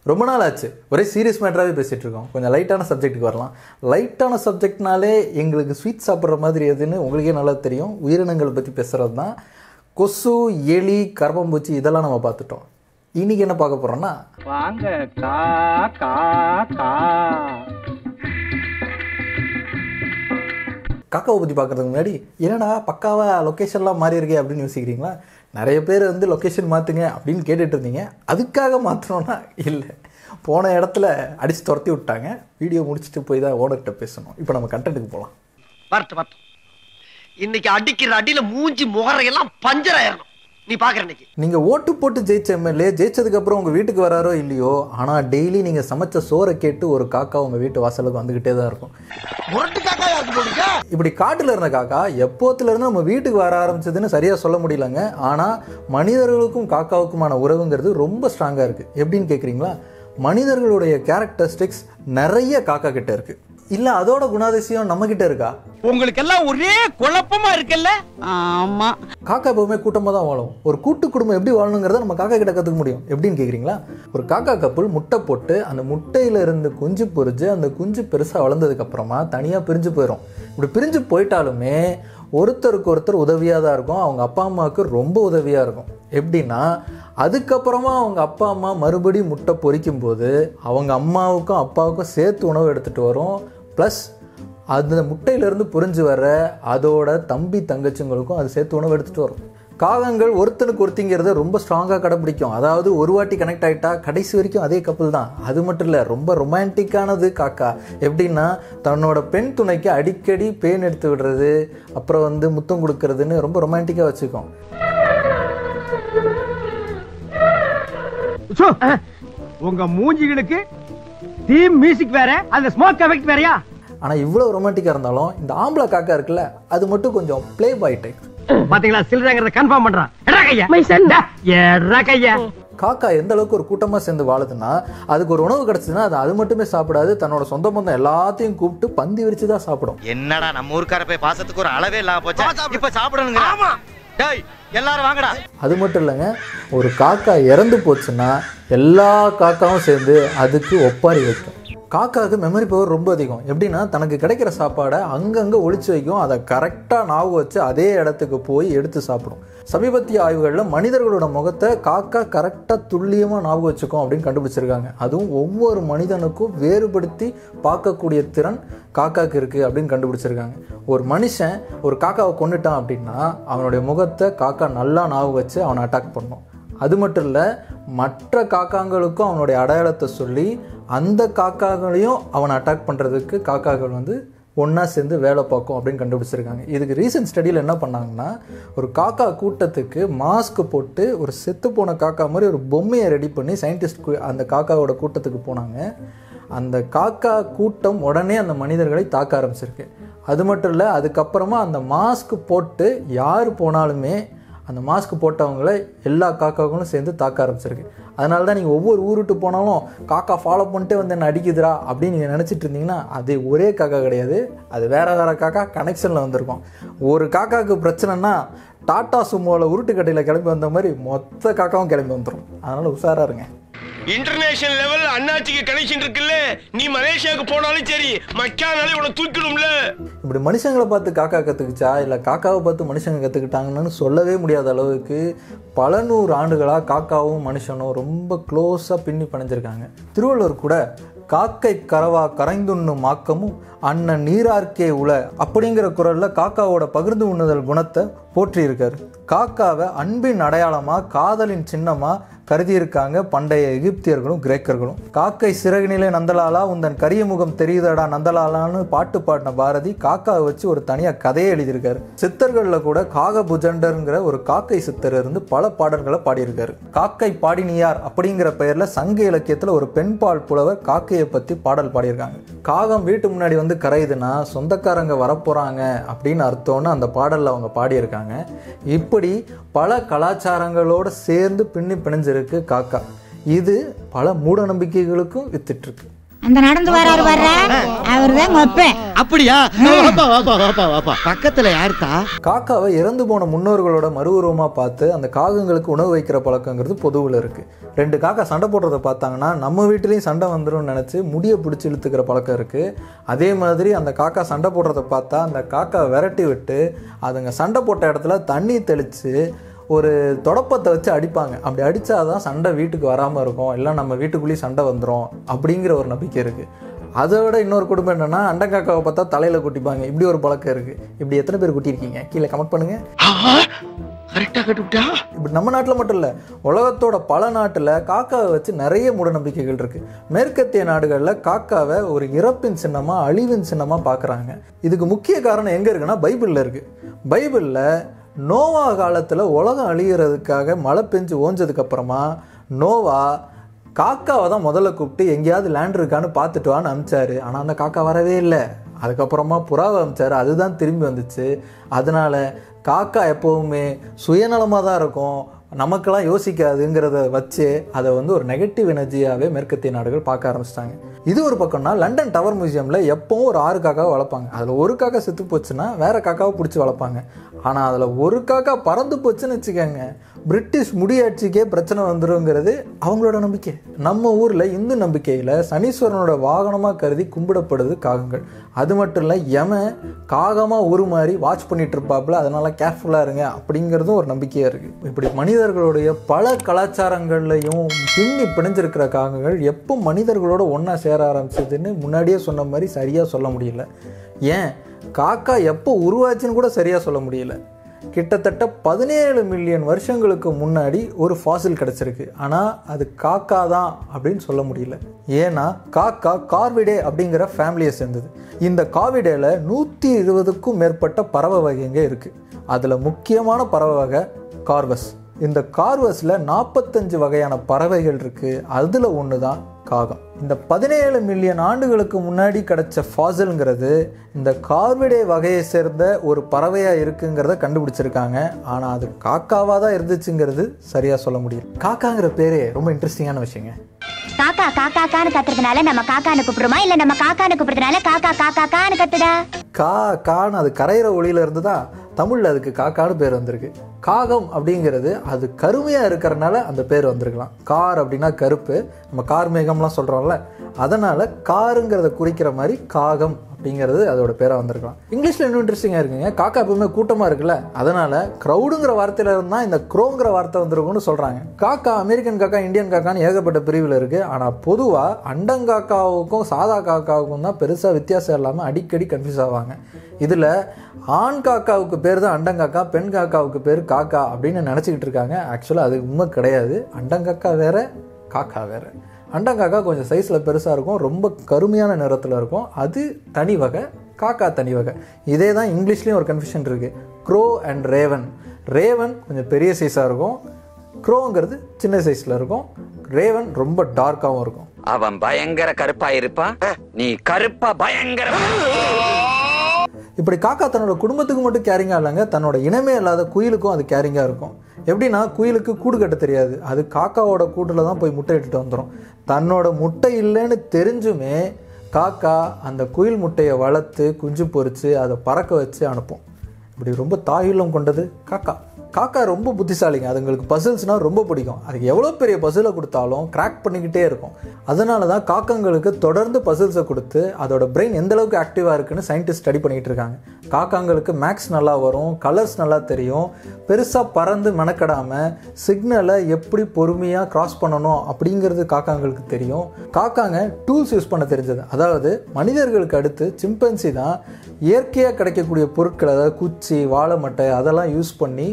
ரொம்ப நாள் ஆச்சு, ஒரே சீரியஸ் மேட்டராகவே பேசிகிட்டு இருக்கோம். கொஞ்சம் லைட்டான சப்ஜெக்ட்டுக்கு வரலாம். லைட்டான சப்ஜெக்ட்னாலே எங்களுக்கு ஸ்வீட் சாப்பிட்ற மாதிரி எதுன்னு உங்களுக்கே நல்லா தெரியும். உயிரினங்களை பற்றி பேசுகிறது தான். கொசு, எலி, கரப்பாம்பூச்சி இதெல்லாம் நம்ம பார்த்துட்டோம். இன்றைக்கி என்ன பார்க்க போகிறோன்னா, வாங்க கா கா கா காக்காவை பற்றி பார்க்குறதுக்கு முன்னாடி என்னடா பக்காவாக லொக்கேஷன்லாம் மாறி இருக்கே அப்படின்னு யோசிக்கிறீங்களா? நிறைய பேர் லொக்கேஷன் மாற்றுங்க அப்படின்னு கேட்டுட்டு இருந்தீங்க. அதுக்காக மாற்றணும்னா இல்லை, போன இடத்துல அடித்து துரத்தி விட்டாங்க. வீடியோ முடிச்சுட்டு போய் தான் ஓனர்கிட்ட பேசணும். இப்போ நம்ம கண்டென்ட்டுக்கு போகலாம். வரட்டு இன்னைக்கு அடிக்கிற அடியில் மூஞ்சி முகரையெல்லாம் பஞ்சர் ஆயிரணும். நீ பார்க்குற இன்னைக்கு நீங்கள் ஓட்டு போட்டு ஜெயிச்ச எம்எல்ஏ ஜெயிச்சதுக்கப்புறம் உங்கள் வீட்டுக்கு வராரோ இல்லையோ, ஆனால் டெய்லி நீங்கள் சமைச்ச சோறை கேட்டு ஒரு காக்கா உங்கள் வீட்டு வாசலுக்கு வந்துக்கிட்டே தான் இருக்கும். இப்படி காட்டில் இருந்த காக்கா எப்போத்துலேருந்து நம்ம வீட்டுக்கு வர ஆரம்பிச்சதுன்னு சரியாக சொல்ல முடியலங்க. ஆனால் மனிதர்களுக்கும் காக்காவுக்குமான உறவுங்கிறது ரொம்ப ஸ்ட்ராங்காக இருக்குது. எப்படின்னு கேட்குறீங்களா? மனிதர்களுடைய கேரக்டரிஸ்டிக்ஸ் நிறைய காக்கா கிட்ட இருக்குது. இல்லை அதோட குணாதிசயம் நம்மக்கிட்ட இருக்கா? உங்களுக்கு எல்லாம் ஒரே குழப்பமா இருக்குல்ல? ஆமா, காக்கா எப்பவுமே கூட்டமாக தான் வாழும். ஒரு கூட்டு குடும்பம் எப்படி வாழணுங்கிறத நம்ம காக்கா கிட்ட கற்றுக்க முடியும். எப்படின்னு கேட்குறீங்களா? ஒரு காக்கா கப்புள் முட்டை போட்டு அந்த முட்டையில இருந்து குஞ்சு பொரிஞ்சு அந்த குஞ்சு பெருசாக வளர்ந்ததுக்கு அப்புறமா தனியாக பிரிஞ்சு போயிடும். இப்படி பிரிஞ்சு போயிட்டாலுமே ஒருத்தருக்கு ஒருத்தர் உதவியாக தான் இருக்கும். அவங்க அப்பா அம்மாவுக்கு ரொம்ப உதவியாக இருக்கும். எப்படின்னா, அதுக்கப்புறமா அவங்க அப்பா அம்மா மறுபடியும் முட்டை பொரிக்கும் போது அவங்க அம்மாவுக்கும் அப்பாவுக்கும் சேர்த்து உணவு எடுத்துகிட்டு வரும். ப்ளஸ் அந்த முட்டையிலேருந்து பொரிஞ்சு வர அதோட தம்பி தங்கச்சிங்களுக்கும் அது சேர்த்து உணவு எடுத்துகிட்டு வரும். காகங்கள் ஒருத்தனுக்கு ஒருத்திங்கிறத ரொம்ப ஸ்ட்ராங்காக கடைப்பிடிக்கும். அதாவது ஒரு வாட்டி கனெக்ட் ஆகிட்டா கடைசி வரைக்கும் அதே கப்பல் தான். அது மட்டும் இல்லை, ரொம்ப ரொமான்டிக்கானது காக்கா. எப்படின்னா, தன்னோட பெண் துணைக்கு அடிக்கடி பேன் எடுத்து விடுறது, அப்புறம் முத்தம் கொடுக்கறதுன்னு ரொம்ப ரொமான்டிக்காக வச்சுக்கும். உங்க மூஞ்சிகளுக்கு தீம் மியூசிக் வேற, அந்த ஸ்மோக் எஃபெக்ட் வேறயா? ஆனால் இவ்வளோ ரொமான்டிக்காக இருந்தாலும் இந்த ஆம்பளை காக்கா இருக்குல்ல, அது மட்டும் கொஞ்சம் ப்ளே பாய் டைப். பாத்தீங்களா, சில்றங்கறத கன்ஃபார்ம் பண்றான். எடா கையா மை சன் எடா கையா. காக்கா எந்த அளவுக்கு ஒரு கூட்டமாக சேர்ந்து வாழுதுன்னா, அதுக்கு ஒரு உணவு கிடைச்சதுன்னா அது மட்டுமே சாப்பிடாது, தன்னோட சொந்த பந்தம் எல்லாத்தையும் கூப்பிட்டு பந்தி விரிச்சு தான் சாப்பிடும். என்னடா நம்ம ஊர்க்கார போய் பாசத்துக்கு ஒரு அளவே இல்லாம போச்சா? இப்ப சாப்பிடணுங்க. ஆமா டேய் எல்லாரும் வாங்கடா. அது மட்டும் இல்லைங்க, ஒரு காக்கா இறந்து போச்சுன்னா எல்லா காக்காவும் சேர்ந்து அதுக்கு ஒப்பாரி வைக்கும். காக்காவுக்கு மெமரி பவர் ரொம்ப அதிகம். எப்படின்னா, தனக்கு கிடைக்கிற சாப்பாடை அங்கங்கே ஒளிச்சு வைக்கும். அதை கரெக்டாக ஞாபகம் வச்சு அதே இடத்துக்கு போய் எடுத்து சாப்பிடும். சமீபத்திய ஆய்வுகளில் மனிதர்களோட முகத்தை காக்கா கரெக்டாக துல்லியமாக ஞாபகம் வச்சுக்கும் அப்படின்னு கண்டுபிடிச்சிருக்காங்க. அதுவும் ஒவ்வொரு மனிதனுக்கும் வேறுபடுத்தி பார்க்கக்கூடிய திறன் காக்காவுக்கு இருக்குது அப்படின்னு கண்டுபிடிச்சிருக்காங்க. ஒரு மனுஷன் ஒரு காக்காவை கொண்டுட்டான் அப்படின்னா அவனுடைய முகத்தை காக்கா நல்லா ஞாபகம் வச்சு அவனை அட்டாக் பண்ணும். அது மட்டும் இல்லை, மற்ற காக்காங்களுக்கும் அவனுடைய அடையாளத்தை சொல்லி அந்த காக்காக்களையும் அவனை அட்டாக் பண்ணுறதுக்கு காக்காக்கள் ஒன்றா சேர்ந்து வேலை பார்க்கும் அப்படின்னு கண்டுபிடிச்சிருக்காங்க. இதுக்கு ரீசன்ட் ஸ்டடியில் என்ன பண்ணாங்கன்னா, ஒரு காக்கா கூட்டத்துக்கு மாஸ்க் போட்டு ஒரு செத்து போன காக்கா மாதிரி ஒரு பொம்மையை ரெடி பண்ணி சயின்டிஸ்ட் அந்த காக்காவோட கூட்டத்துக்கு போனாங்க. அந்த காக்கா கூட்டம் உடனே அந்த மனிதர்களை தாக்க ஆரம்பிச்சிருக்கு. அது மட்டும் இல்லை, அதுக்கப்புறமா அந்த மாஸ்க் போட்டு யார் போனாலுமே அந்த மாஸ்க் போட்டவங்களை எல்லா காக்காக்களும் சேர்ந்து தாக்க ஆரம்பிச்சிருக்கு. அதனால தான் நீங்கள் ஒவ்வொரு ஊருட்டு போனாலும் காக்கா ஃபாலோ பண்ணிட்டு என்ன அடிக்குதுரா அப்படின்னு நீங்கள் நினச்சிட்டு இருந்தீங்கன்னா அது ஒரே காக்கா கிடையாது, அது வேறு வேறு காக்கா கனெக்ஷனில் வந்திருக்கும். ஒரு காக்காவுக்கு பிரச்சனைனா டாட்டா சுமோவில் உருட்டுக்கட்டையில் கிளம்பி வந்த மாதிரி மொத்த காக்காவும் கிளம்பி வந்துடும். அதனால் உஷாராக இருங்க. இன்டர்நேஷனல் லெவல் அண்ணாச்சிக்கு கனெக்ஷன் இருக்குல்ல, நீ மலேசியாவுக்கு போனாலும் சரி மக்கானாலே உன தூக்கிடும்ல. இப்படி மனுஷங்களை பார்த்து காக்கா கற்றுக்குச்சா இல்லை காக்காவை பார்த்து மனுஷங்க கற்றுக்கிட்டாங்கன்னு சொல்லவே முடியாத அளவுக்கு பல நூறு ஆண்டுகளாக காக்காவும் மனுஷனும் ரொம்ப க்ளோஸாக பின்னி பிணைஞ்சிருக்காங்க. திருவள்ளுவர் கூட காக்கை கரவா கரைந்துண்ணும் ஆக்கமும் அண்ணன் நீரார்க்கே உல அப்படிங்கிற குரலில் காக்காவோட பகிர்ந்து உண்ணுதல் குணத்தை போற்றி இருக்காரு. காக்காவை அன்பின் அடையாளமாக காதலின் சின்னமாக கருதியிருக்காங்க பண்டைய எகிப்தியர்களும் கிரேக்கர்களும். காக்கை சிறகுநிலை நந்தலாலா உந்தன் கரிய முகம் தெரியுதடா நந்தலாலான்னு பாட்டு பாடின பாரதி காக்காவை வச்சு ஒரு தனியாக கதையை எழுதியிருக்காரு. சித்தர்களில் கூட காக புஜண்டருங்கிற ஒரு காக்கை சித்தர் இருந்து பல பாடல்களை பாடியிருக்காரு. காக்கை பாடினியார் அப்படிங்கிற பெயரில் சங்க இலக்கியத்தில் ஒரு பெண்பால் புலவர் காக்கையை பற்றி பாடல் பாடியிருக்காங்க. காகம் வீட்டு முன்னாடி கரையுதுன்னா சொந்தக்காரங்க வரப்போகிறாங்க அப்படின்னு அர்த்தம்னு அந்த பாடலில் அவங்க பாடியிருக்காங்க. இப்படி பல கலாச்சாரங்களோடு சேர்ந்து பின்னி பிணைஞ்சிருக்கு காக்கா. இது பல மூட நம்பிக்கைகளுக்கும் வித்துட்ருக்கு. அந்த நடந்து வராரு வர்ற அவர்தான் மொப்பேன். அப்படியா? வாப்பா வாப்பா வாப்பா வாப்பா. பக்கத்துல யாருக்கா? காக்காவை இறந்து போன முன்னோர்களோட மறு உருவமாக பார்த்து அந்த காகங்களுக்கு உணவு வைக்கிற பழக்கங்கிறது பொதுவில் இருக்குது. 2 காக்கா சண்டை போடுறத பார்த்தாங்கன்னா நம்ம வீட்டிலையும் சண்டை வந்துடும் நினச்சி முடியை பிடிச்சி இழுத்துக்கிற பழக்கம் இருக்குது. அதே மாதிரி அந்த காக்கா சண்டை போடுறத பார்த்தா அந்த காக்கா விரட்டி விட்டு அதுங்க சண்டை போட்ட இடத்துல தண்ணி தெளித்து ஒரு தொடப்பத்தை வச்சு அடிப்பாங்க. அப்படி அடித்தாதான் சண்டை வீட்டுக்கு வராமல் இருக்கும், இல்லை நம்ம வீட்டுக்குள்ளேயும் சண்டை வந்துடும் அப்படிங்கிற ஒரு நம்பிக்கை இருக்குது. அதை விட இன்னொரு குடும்பம் என்னென்னா அண்டங்காக்காவை பார்த்தா தலையில் குட்டிப்பாங்க. இப்படி ஒரு பழக்கம் இருக்குது. இப்படி எத்தனை பேர் குட்டியிருக்கீங்க கீழே கமெண்ட் பண்ணுங்கள். கரெக்டாக கட்டுவிட்டா? இப்படி நம்ம நாட்டில் மட்டும் இல்லை, உலகத்தோட பல நாட்டில் காக்காவை வச்சு நிறைய மூடநம்பிக்கைகள் இருக்குது. மேற்கத்திய நாடுகளில் காக்காவை ஒரு இறப்பின் சின்னமாக அழிவின் சின்னமாக பார்க்குறாங்க. இதுக்கு முக்கிய காரணம் எங்கே இருக்குன்னா பைபிளில் இருக்குது. பைபிளில் நோவா காலத்தில் உலகம் அழிகிறதுக்காக மழை பெஞ்சு ஓஞ்சதுக்கப்புறமா நோவா காக்காவை தான் முதல்ல கூப்பிட்டு எங்கேயாவது லேண்ட் இருக்கான்னு பார்த்துட்டு வான்னு அனுப்பிச்சாரு. ஆனால் அந்த காக்கா வரவே இல்லை. அதுக்கப்புறமா புறாவை அனுப்பிச்சாரு, அதுதான் திரும்பி வந்துச்சு. அதனால காக்கா எப்போவுமே சுயநலமாக தான் இருக்கும், நமக்கெல்லாம் யோசிக்காதுங்கிறத வச்சு அதை ஒரு நெகட்டிவ் எனர்ஜியாகவே மேற்கத்திய நாடுகள் பார்க்க ஆரம்பிச்சிட்டாங்க. இது ஒரு பக்கம்னா லண்டன் டவர் மியூசியமில் எப்பவும் ஒரு 6 காக்காவை வளர்ப்பாங்க. அதில் ஒரு காக்கா செத்து போச்சுன்னா வேறு காக்காவை பிடிச்சி வளர்ப்பாங்க. ஆனால் அதில் ஒரு காக்கா பறந்து போச்சுன்னு வச்சுக்கோங்க, பிரிட்டிஷ் முடியாட்சிக்கே பிரச்சனை வந்துருங்கிறது அவங்களோட நம்பிக்கை. நம்ம ஊரில் இந்து நம்பிக்கையில் சனீஸ்வரனோட வாகனமாக கருதி கும்பிடப்படுது காகங்கள். அது மட்டும் இல்லை, யமன் காகமாக உருமாறி வாட்ச் பண்ணிட்டு இருப்பாப்புல, அதனால் கேர்ஃபுல்லாக இருங்க அப்படிங்கிறதும் ஒரு நம்பிக்கையாக இருக்குது. இப்படி மனிதர்களுடைய பல கலாச்சாரங்கள்லையும் பின்னி பிணைஞ்சிருக்கிற காகங்கள் எப்போ மனிதர்களோட ஒன்றா சேர ஆரம்பிச்சதுன்னு முன்னாடியே சொன்ன மாதிரி சரியாக சொல்ல முடியல. ஏன் காக்கா எப்போ உருவாச்சுன்னு கூட சரியாக சொல்ல முடியல. கிட்டத்தட்ட 17 மில்லியன் வருஷங்களுக்கு முன்னாடி ஒரு ஃபாசில் கிடச்சிருக்கு. ஆனால் அது காக்கா தான் அப்படின்னு சொல்ல முடியல. ஏன்னா காக்கா கார்விடே அப்படிங்கிற ஃபேமிலியை சேர்ந்தது. இந்த கார்விடேல 120க்கும் மேற்பட்ட பறவை வகைங்க இருக்குது. அதில் முக்கியமான பறவை வகை கார்வஸ். இந்த கார்வஸில் 45 வகையான பறவைகள் இருக்குது. அதில் ஒன்று தான் காகம். இந்த 17 மில்லியன் ஆண்டுகளுக்கு முன்னாடி கிடைச்ச ஃபாசில்ங்கிறது இந்த கார்விடே வகையை சேர்ந்த ஒரு பறவையாக இருக்குங்கிறத கண்டுபிடிச்சிருக்காங்க. ஆனால் அது காக்காவாக தான் இருந்துச்சுங்கிறது சரியாக சொல்ல முடியும். காக்காங்கிற பேரே ரொம்ப இன்ட்ரெஸ்டிங்கான விஷயங்க. காக்கா காக்கா கான்னு கத்துறதுனால நம்ம காக்கான்னு கூப்பிடுறோமா, இல்ல நம்ம காக்கான்னு கூப்பிடுறதுனால காக்கா காக்கா கான்னு கத்துதா? கான்னு அது கரையிற ஒளியில இருந்து தான் தமிழில் அதுக்கு காக்கான்னு பேர் வந்திருக்கு. காகம் அப்படிங்கிறது அது கருமையாக இருக்கிறனால அந்த பேர் வந்திருக்கலாம். கார் அப்படின்னா கருப்பு, நம்ம கார் மேகம்லாம் சொல்கிறோம்ல, அதனால் காருங்கிறத குறிக்கிற மாதிரி காகம் அப்படிங்கிறது அதோட பேராக வந்திருக்கலாம். இங்கிலீஷில் இன்னும் இன்ட்ரெஸ்டிங்காக இருக்குங்க. காக்கா எப்பவுமே கூட்டமாக இருக்குல்ல, அதனால் க்ரௌடுங்கிற வார்த்தையில் இருந்தால் இந்த க்ரோங்கிற வார்த்தை வந்திருக்கும்னு சொல்கிறாங்க. காக்கா அமெரிக்கன் காக்கா, இந்தியன் காக்கான்னு ஏகப்பட்ட பிரிவில் இருக்குது. ஆனால் பொதுவாக அண்டங்காக்காவுக்கும் சாதா காக்காவுக்கும் தான் பெருசாக வித்தியாசம் இல்லாமல் அடிக்கடி கன்ஃபியூஸ் ஆவாங்க. இதில் ஆண் காக்காவுக்கு பேர் தான் அண்டங்காக்கா, பெண் காக்காவுக்கு பேர் காக்கா அப்படின்னு நினச்சிக்கிட்டு இருக்காங்க. ஆக்சுவலாக அது உண்மை கிடையாது. அண்டங்காக்கா வேறு, காக்கா வேறு. அண்டங்காக்கா கொஞ்சம் சைஸில் பெருசாக இருக்கும், ரொம்ப கருமையான நிறத்தில் இருக்கும், அது தனி வகை. காக்கா தனி வகை. இதே தான் இங்கிலீஷ்லேயும் ஒரு கன்ஃபியூஷன் இருக்குது. Grow and Raven. ரேவன் கொஞ்சம் பெரிய சைஸாக இருக்கும், க்ரோங்கிறது சின்ன சைஸில் இருக்கும், ரேவன் ரொம்ப டார்க்காகவும் இருக்கும். அவன் பயங்கர கருப்பா இருப்பான், நீ கருப்பா பயங்கர. இப்படி காக்கா தன்னோட குடும்பத்துக்கு மட்டும் கேரிங்காக இல்லைங்க, தன்னோட இனமே இல்லாத குயிலுக்கும் அது கேரிங்காக இருக்கும். எப்படின்னா குயிலுக்கு கூடு கட்ட தெரியாது, அது காக்காவோட கூட்டில் தான் போய் முட்டை இட்டுட்டு வந்துடும். தன்னோட முட்டை இல்லைன்னு தெரிஞ்சுமே காக்கா அந்த குயில் முட்டையை வளர்த்து குஞ்சு பொறித்து அதை பறக்க வச்சு அனுப்பும். இப்படி ரொம்ப தாயுள்ளம் கொண்டது காக்கா. காக்கா ரொம்ப புத்திசாலிங்க. அதுங்களுக்கு பசில்ஸ்னால் ரொம்ப பிடிக்கும். அதுக்கு எவ்வளோ பெரிய பசிலை கொடுத்தாலும் கிராக் பண்ணிக்கிட்டே இருக்கும். அதனால தான் காக்காங்களுக்கு தொடர்ந்து பசில்ஸை கொடுத்து அதோட பிரெயின் எந்த அளவுக்கு ஆக்டிவாக இருக்குன்னு சயின்டிஸ்ட் ஸ்டடி பண்ணிக்கிட்டு இருக்காங்க. காக்காங்களுக்கு மேக்ஸ் நல்லா வரும், கலர்ஸ் நல்லா தெரியும், பெருசாக பறந்து மெனக்கடாமல் சிக்னலை எப்படி பொறுமையாக கிராஸ் பண்ணணும் அப்படிங்கிறது காக்காங்களுக்கு தெரியும். காக்காங்க டூல்ஸ் யூஸ் பண்ண தெரிஞ்சது. அதாவது மனிதர்களுக்கு அடுத்து சிம்பன்சி தான் இயற்கையாக கிடைக்கக்கூடிய பொருட்கள், அதாவது குச்சி, வாழை மட்டை அதெல்லாம் யூஸ் பண்ணி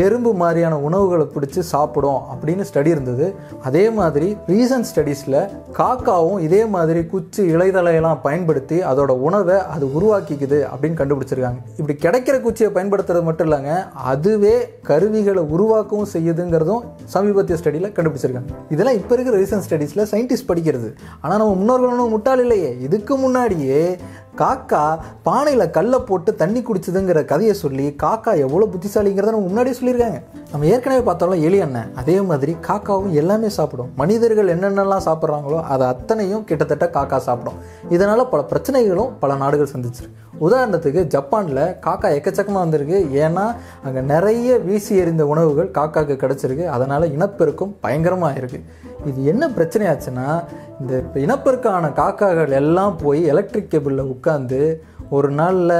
எறும்பு மாதிரியான உணவுகளை பிடிச்சி சாப்பிடும் அப்படின்னு ஸ்டடி இருந்தது. அதே மாதிரி ரீசன்ட் ஸ்டடீஸில் காக்காவும் இதே மாதிரி குச்சி இலைதலையெல்லாம் பயன்படுத்தி அதோட உணவை அது உருவாக்கிக்குது அப்படின்னு கண்டுபிடிச்சிருக்காங்க. இப்படி கிடைக்கிற குச்சியை பயன்படுத்துறது மட்டும் இல்லைங்க, அதுவே கருவிகளை உருவாக்கவும் செய்யுதுங்கிறதும் சமீபத்திய ஸ்டடியில் கண்டுபிடிச்சிருக்காங்க. இதெல்லாம் இப்போ இருக்கிற ரீசன்ட் ஸ்டடீஸில் சயின்டிஸ்ட் படிக்கிறது. ஆனால் நம்ம முன்னோர்களும் முட்டாள் இல்லையே. இதுக்கு முன்னாடியே காக்கா பானையில் கல்லை போட்டு தண்ணி குடிச்சதுங்கிற கதையை சொல்லி காக்கா எவ்வளோ புத்திசாலிங்கிறத நம்ம முன்னாடியே சொல்லியிருக்காங்க. நம்ம ஏற்கனவே பார்த்தாலும் எலி அண்ணன், அதே மாதிரி காக்காவும் எல்லாமே சாப்பிடும். மனிதர்கள் என்னென்னலாம் சாப்பிட்றாங்களோ அதை அத்தனையும் கிட்டத்தட்ட காக்கா சாப்பிடும். இதனால் பல பிரச்சனைகளும் பல நாடுகள் சந்திச்சிருக்கு. உதாரணத்துக்கு ஜப்பானில் காக்கா எக்கச்சக்கமாக வந்திருக்கு. ஏன்னா அங்கே நிறைய வீசி எறிந்த உணவுகள் காக்காவுக்கு கிடச்சிருக்கு. அதனால் இனப்பெருக்கம் பயங்கரமாக இருக்குது. இது என்ன பிரச்சனையாச்சுன்னா, இந்த இனப்பெருக்கான காக்காக்கள் எல்லாம் போய் எலக்ட்ரிக் கேபிளில் உட்காந்து ஒரு நாளில்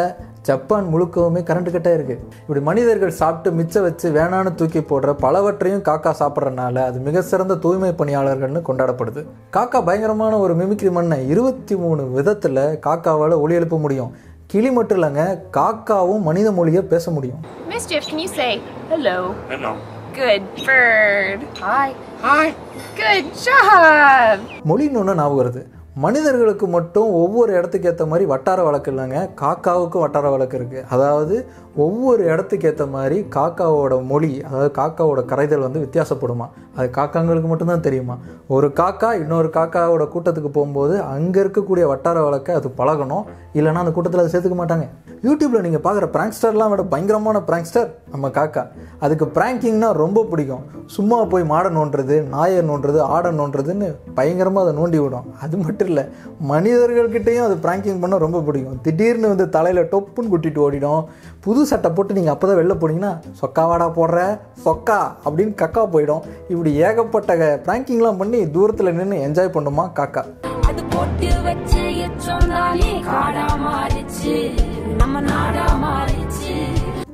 ஜப்பான் முழுக்கவுமே கரண்ட் கட்டாக இருக்குது. இப்படி மனிதர்கள் சாப்பிட்டு மிச்சம் வச்சு வேணான்னு தூக்கி போடுற பலவற்றையும் காக்கா சாப்பிட்றதுனால அது மிக சிறந்த தூய்மை பணியாளர்கள்னு கொண்டாடப்படுது. காக்கா பயங்கரமான ஒரு மிமிக்ரி மண்ணை 23 விதத்தில் காக்காவால் ஒலி எழுப்ப முடியும். கிளி மட்டும் இல்லைங்க, காக்காவும் மனித மொழியை பேச முடியும். Mischief, can you say hello? Hello. Good bird. Hi. Hi. Good job. மொழின்னு ஒன்று ஞாபகம் வருது. மனிதர்களுக்கு மட்டும் ஒவ்வொரு இடத்துக்கு ஏற்ற மாதிரி வட்டார வழக்கு இல்லைங்க, காக்காவுக்கும் வட்டார வழக்கு இருக்குது. அதாவது ஒவ்வொரு இடத்துக்கு ஏற்ற மாதிரி காக்காவோட மொழி, அதாவது காக்காவோட கரைதல் வித்தியாசப்படுமா. அது காக்காங்களுக்கு மட்டும்தான் தெரியுமா. ஒரு காக்கா இன்னொரு காக்காவோட கூட்டத்துக்கு போகும்போது அங்கே இருக்கக்கூடிய வட்டார வழக்கை அது பழகணும், இல்லைன்னா அந்த கூட்டத்தில் அதை சேர்த்துக்க மாட்டாங்க. யூடியூப்பில் நீங்கள் பார்க்குற பிராங்க்ஸ்டர்லாம் விட பயங்கரமான பிராங்க்ஸ்டர் நம்ம காக்கா. அதுக்கு பிராங்கிங்னா ரொம்ப பிடிக்கும். சும்மா போய் மாடை நோண்டுறது, நாயை நோண்டுறது, ஆடை நோண்டுறதுன்னு பயங்கரமாக அதை நோண்டி விடும். அது மட்டும் இல்லை, மனிதர்கள்கிட்டையும் அது பிராங்கிங் பண்ண ரொம்ப பிடிக்கும். திடீர்னு தலையில் டொப்புன்னு குட்டிட்டு ஓடிடும். புது சட்டை போட்டு நீங்கள் அப்போ தான் வெளில போனீங்கன்னா சொக்காவாடா போடுற சொக்கா அப்படின்னு கக்கா போயிடும். இப்படி ஏகப்பட்ட பிராங்கிங்லாம் பண்ணி தூரத்தில் நின்று என்ஜாய் பண்ணுமா காக்கா.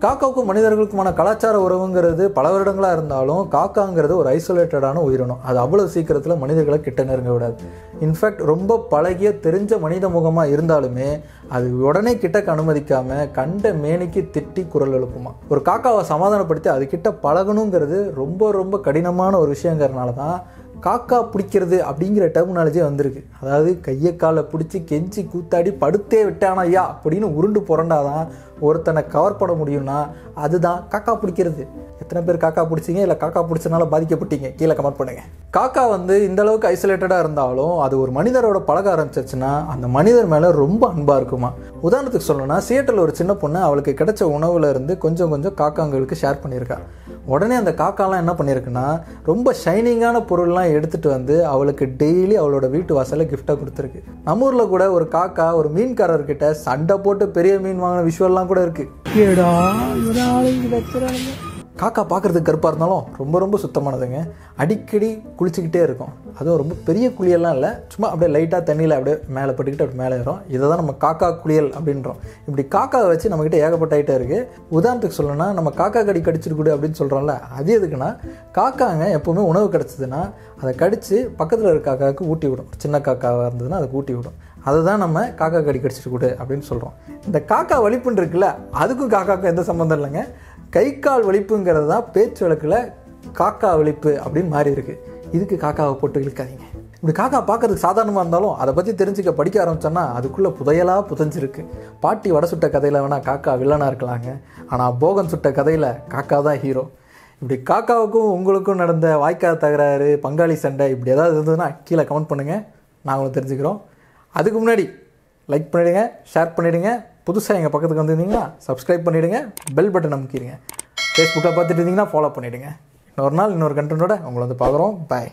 காக்காவுக்கும் மனிதர்களுக்குமான கலாச்சார உறவுங்கிறது பல வருடங்களாக இருந்தாலும் காக்காங்கிறது ஒரு ஐசோலேட்டடான உயிரினம். அது அவ்வளோ சீக்கிரத்தில் மனிதர்களை கிட்ட நெருங்க விடாது. இன்ஃபேக்ட் ரொம்ப பழகிய தெரிஞ்ச மனித முகமாக இருந்தாலுமே அது உடனே கிட்டக்கு அனுமதிக்காமல் கண்ட மேனிக்கு திட்டி குரல் எழுப்புமா. ஒரு காக்காவை சமாதானப்படுத்தி அது கிட்ட பழகணுங்கிறது ரொம்ப ரொம்ப கடினமான ஒரு விஷயங்கிறதுனால தான் காக்கா பிடிக்கிறது அப்படிங்கிற டெர்மினாலஜி வந்திருக்கு. அதாவது கையை காலை பிடிச்சி கெஞ்சி கூத்தாடி படுத்தே விட்டானா ஐயா அப்படின்னு உருண்டு புரண்டாதான் ஒருத்தனை கவர் பண்ண முடியும்னா அதுதான் காக்கா பிடிக்கிறது. எத்தனை பேர் காக்கா பிடிச்சிங்க, இல்லை காக்கா பிடிச்சனால பாதிக்கப்பட்டீங்க, கீழே கமெண்ட் பண்ணுங்கள். காக்கா இந்த அளவுக்கு ஐசோலேட்டடாக இருந்தாலும் அது ஒரு மனிதரோட பழக ஆரம்பிச்சிருச்சுன்னா அந்த மனிதர் மேலே ரொம்ப அன்பாக இருக்குமா. உதாரணத்துக்கு சொல்லணும்னா, சியேட்டரில் ஒரு சின்ன பொண்ணு அவளுக்கு கிடைச்ச உணவுல இருந்து கொஞ்சம் கொஞ்சம் காக்காங்களுக்கு ஷேர் பண்ணியிருக்கா. உடனே அந்த காக்காலாம் என்ன பண்ணியிருக்குன்னா, ரொம்ப ஷைனிங்கான பொருள்லாம் எடுத்துகிட்டு அவளுக்கு டெய்லி அவளோட வீட்டு வாசலில் கிஃப்டாக கொடுத்துருக்கு. நம்ம ஊரில் கூட ஒரு காக்கா ஒரு மீன்காரர்கிட்ட சண்டை போட்டு பெரிய மீன் வாங்கின விஷுவல்லாம் கூட இருக்குது. காக்கா பார்க்குறதுக்கு கருப்பாக இருந்தாலும் ரொம்ப ரொம்ப சுத்தமானதுங்க. அடிக்கடி குளிச்சுக்கிட்டே இருக்கும். அதுவும் ரொம்ப பெரிய குளியெல்லாம் இல்லை, சும்மா அப்படியே லைட்டாக தண்ணியில் அப்படியே மேலே பட்டுக்கிட்டு அப்படி மேலே ஏறும். இதை தான் நம்ம காக்கா குளியல் அப்படின்றோம். இப்படி காக்காவை வச்சு நம்மக்கிட்ட ஏகப்பட்ட ஐட்டம் இருக்குது. உதாரணத்துக்கு சொல்லணும்னா, நம்ம காக்கா கடி கடிச்சிருக்கூடு அப்படின்னு சொல்கிறோம்ல, அது எதுக்குன்னா காக்காங்க எப்போவுமே உணவு கிடச்சிதுன்னா அதை கடித்து பக்கத்தில் இருக்க காக்காவுக்கு ஊட்டி விடும். சின்ன காக்காவாக இருந்ததுன்னா அதை ஊட்டி விடும். அதுதான் நம்ம காக்கா கடி கடிச்சிருக்கூடு அப்படின்னு சொல்கிறோம். இந்த காக்கா வலிப்புன்னு இருக்குல்ல, அதுக்கும் காக்காவுக்கும் எந்த சம்மந்தம் இல்லைங்க. கை கால் வலிப்புங்கிறது தான் பேச்சு வழக்கில் காக்கா வலிப்பு அப்படின்னு மாறி இருக்குது. இதுக்கு காக்காவை போட்டு இழுக்காதீங்க. இப்படி காக்கா பார்க்கறதுக்கு சாதாரணமாக இருந்தாலும் அதை பற்றி தெரிஞ்சுக்க படிக்க ஆரம்பிச்சோன்னா அதுக்குள்ளே புதையலாக புதைஞ்சிருக்கு. பாட்டி வடை சுட்ட கதையில் வேணால் காக்கா வில்லனாக இருக்கலாங்க, ஆனால் போகன் சுட்ட கதையில் காக்கா தான் ஹீரோ. இப்படி காக்காவுக்கும் உங்களுக்கும் நடந்த வாய்க்கால் தகராறு, பங்காளி சண்டை, இப்படி ஏதாவது இருந்ததுன்னா கீழே கமெண்ட் பண்ணுங்கள், நாங்களும் தெரிஞ்சுக்கிறோம். அதுக்கு முன்னாடி லைக் பண்ணிவிடுங்க, ஷேர் பண்ணிவிடுங்க. புதுசாக எங்கள் பக்கத்துக்கு வந்துருந்தீங்கன்னா சப்ஸ்கிரைப் பண்ணிவிடுங்க, பெல் பட்டன் அமுக்கிடுங்க. ஃபேஸ்புக்கில் பார்த்துட்டு இருந்தீங்கன்னா ஃபாலோ பண்ணிவிடுங்க. இன்னொரு நாள் இன்னொரு கண்டென்ட்டோட உங்களை பார்க்குறோம். பாய்.